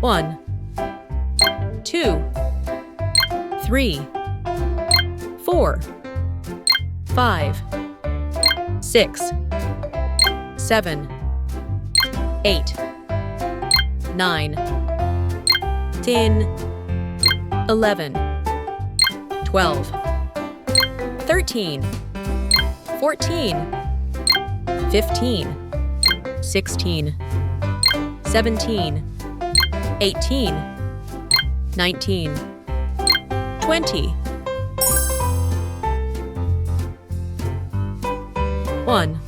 1, 2, 3, 4, 5, 6, 7, 8, 9, 10, 11, 12, 13, 14, 15, 16, 17, 18, 19, 20, 1,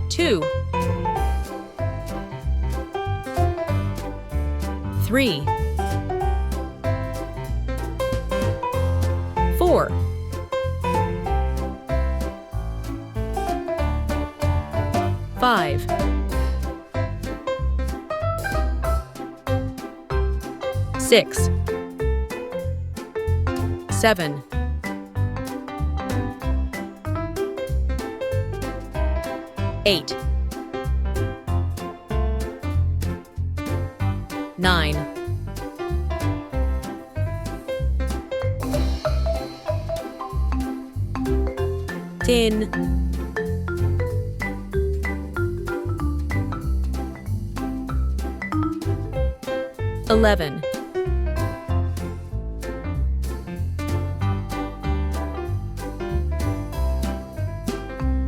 2, 3, 4, 5, 6, 7, 8, 9, 10, 11,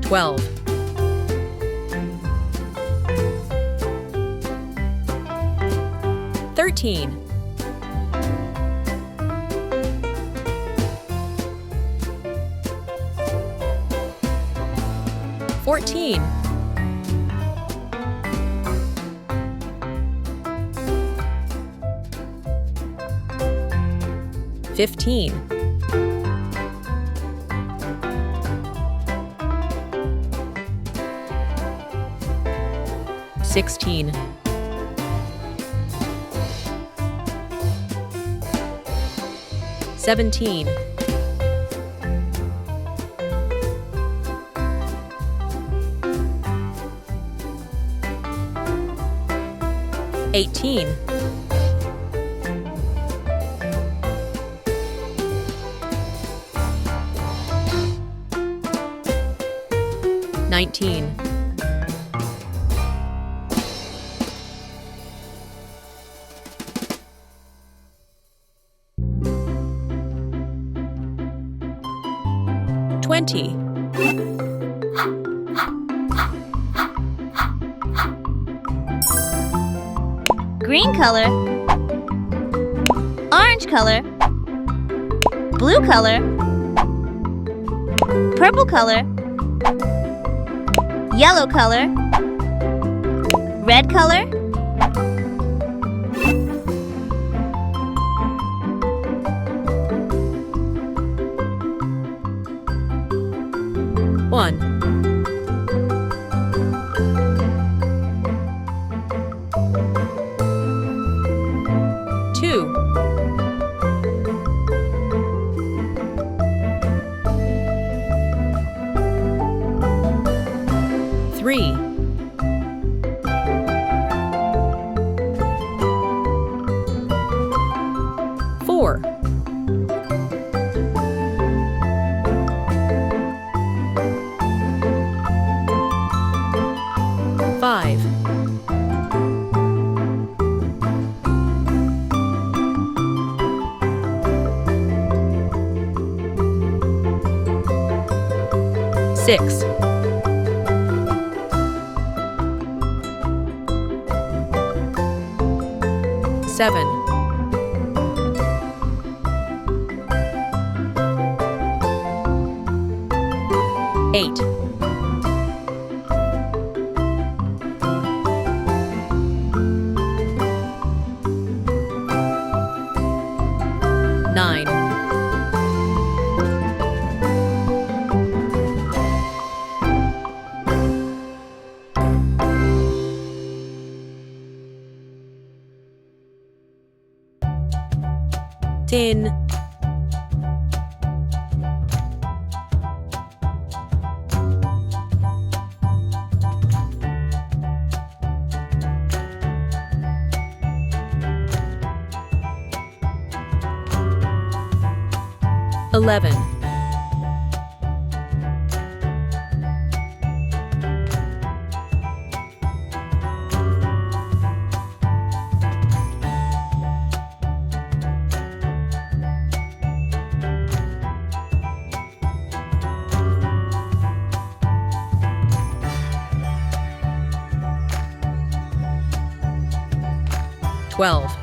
12, 13, 14, 15, 16, 17, 18, 19, 20, green color, orange color, blue color, purple color, yellow color, red color, one, 2, 3, 4, 5, 6, 7, 8, 9, 10, 11, 11. 12.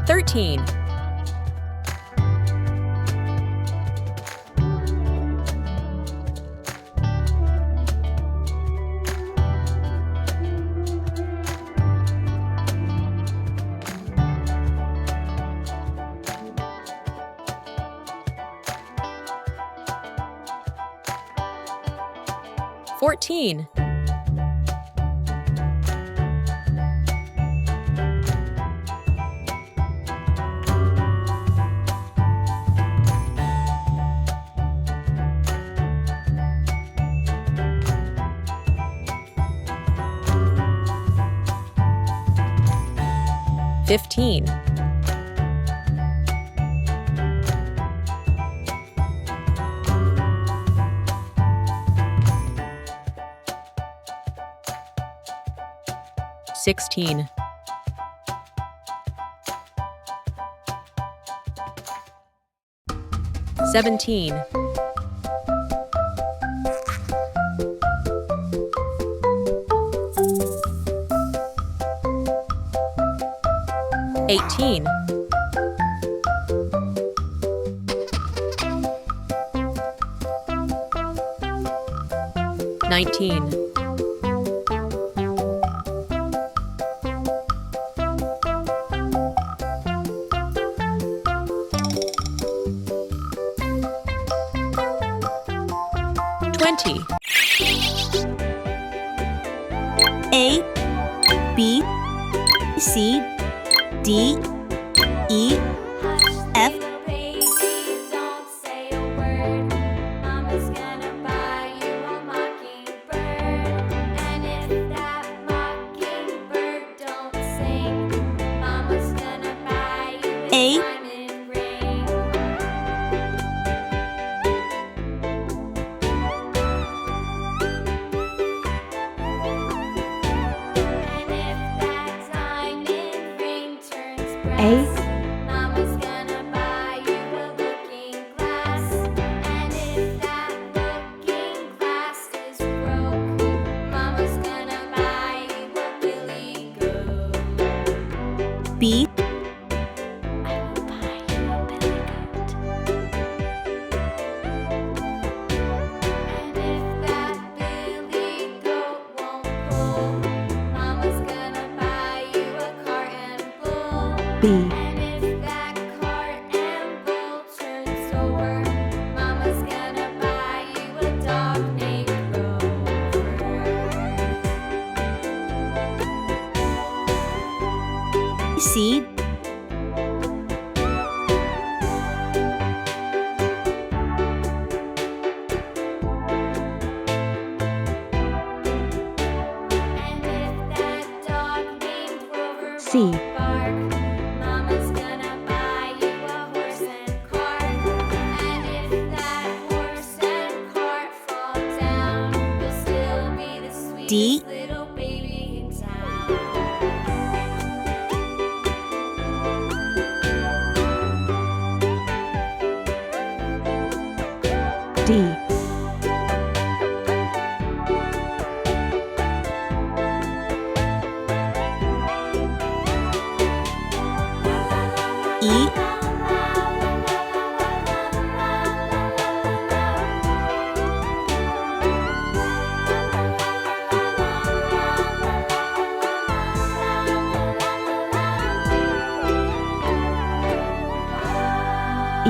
13. 14. 15. 16. 17. 18. 19. 20. A, B, C, D, E, F, A, A, Mama's gonna buy you a looking glass. And if that looking glass is broke, Mama's gonna buy you a billy goat. B, I will buy you a billy goat. And if that billy goat won't pull, Mama's gonna buy you a cart and bull. B, And if that cart and bull turns over, Mama's gonna buy you a dog named Rover. C, And if that dog named Rover C, won't bark, Mama's gonna buy you a horse and cart. And if that horse and cart fall down, you'll still be the sweetest little baby in town. D, E, E,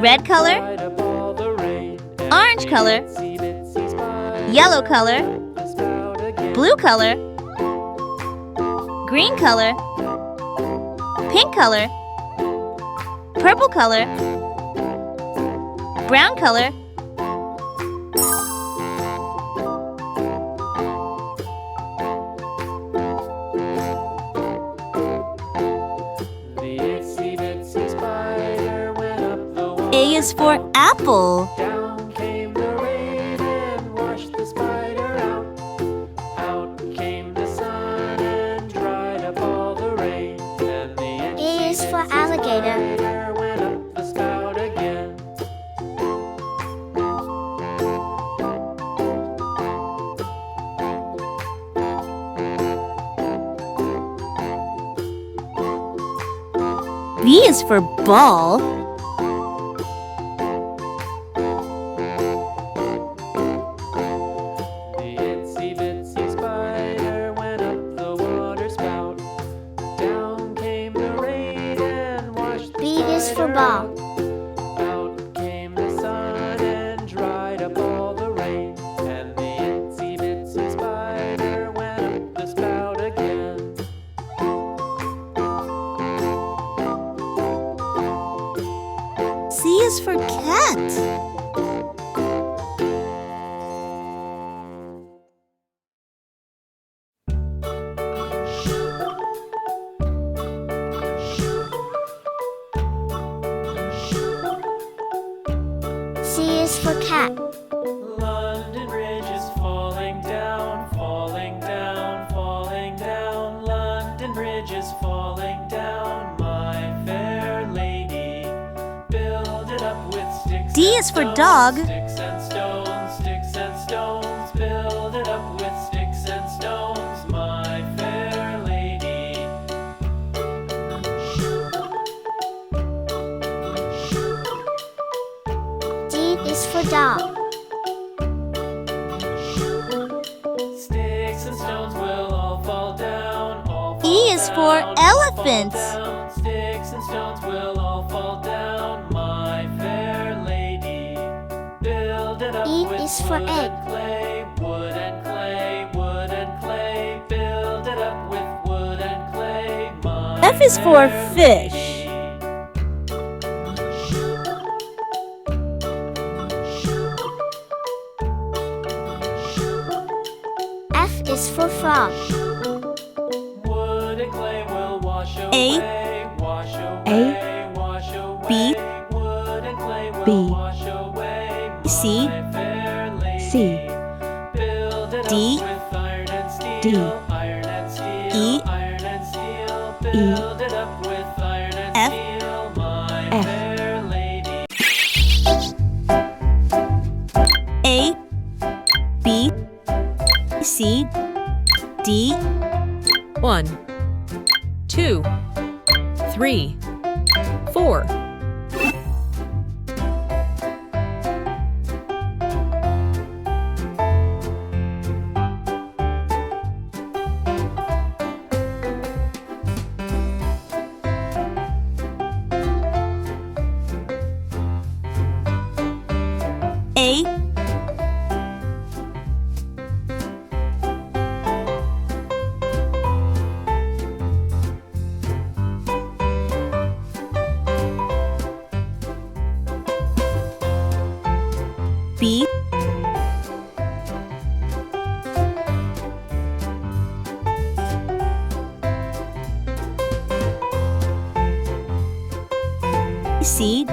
Red color, orange color, yellow color, blue color, green color, pink color, purple color, brown color, A is for apple. Down came the rain and washed the spider out. Out came the sun and dried up all the rain. And the A is for alligator. spider went up the spout again. B is for ball. The itsy bitsy spider went up the water spout. Down came the rain and washed the B is for spider ball. out. Out came the sun and dried up all the rain. And the itsy bitsy spider went up the spout again. C is for cat. C is for cat. London Bridge is falling down, falling down, falling down. London Bridge is falling down, my fair lady. Build it up with sticks. D and is for stones, dog. Sticks and stones, sticks and stones. Build it up with sticks and stones, my fair lady. D is for dog. Sticks and stones will all fall down. All fall E is for down, elephant. all fall down. Sticks and stones will all fall down, my fair lady. Build it up E with is for wood egg. and clay, wood and clay, wood and clay. Build it up with wood and clay, my F is for fair fish. lady. F is for frog. Wood and clay will wash A, away, wash away, wash away. B, Wood and clay will B, wash away, C, my fair lady. C, Build it D, up with iron and steel, D, iron and steel, E, iron and steel. E, Build it up with iron and F, steel, my F. fair lady. A, B, C, D, 1, 2, 3, 4, A, B, C,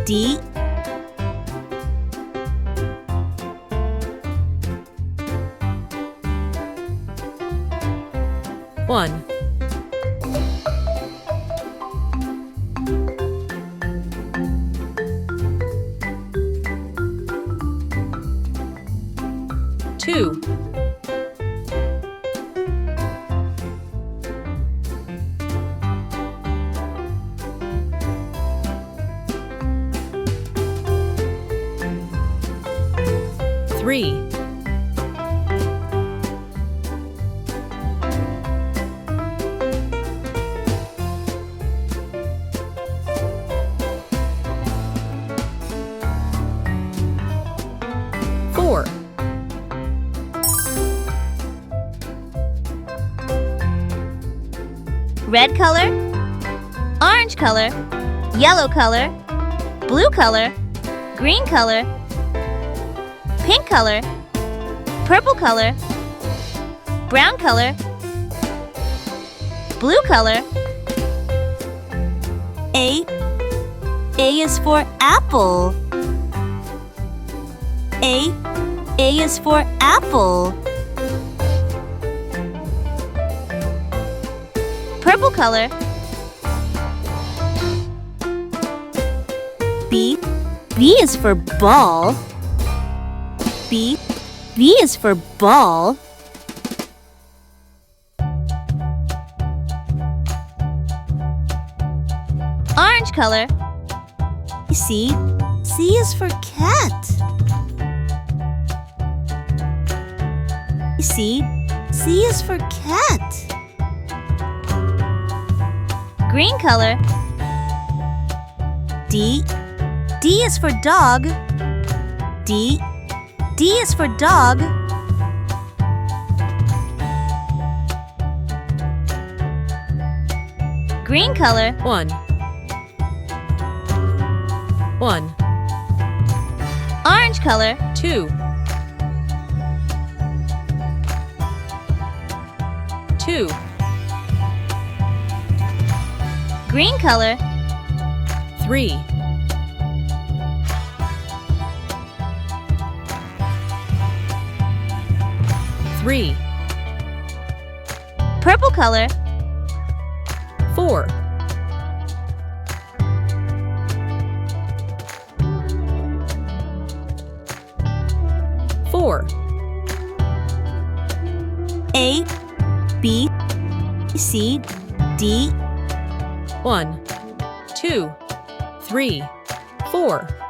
D, one, 2, 3, 3, 4, red color, orange color, yellow color, blue color, green color, pink color, purple color, brown color, blue color. A is for apple. A is for apple. Purple color. B is for ball. B is for ball. Orange color. C is for cat. C is for cat. Green color. D is for dog. D is for dog. Green color. 1, 1, Orange color. 2, 2, Green color. 3, 3, Purple color. 4, 4, A, B, C, D. 1, 2, 3, 4.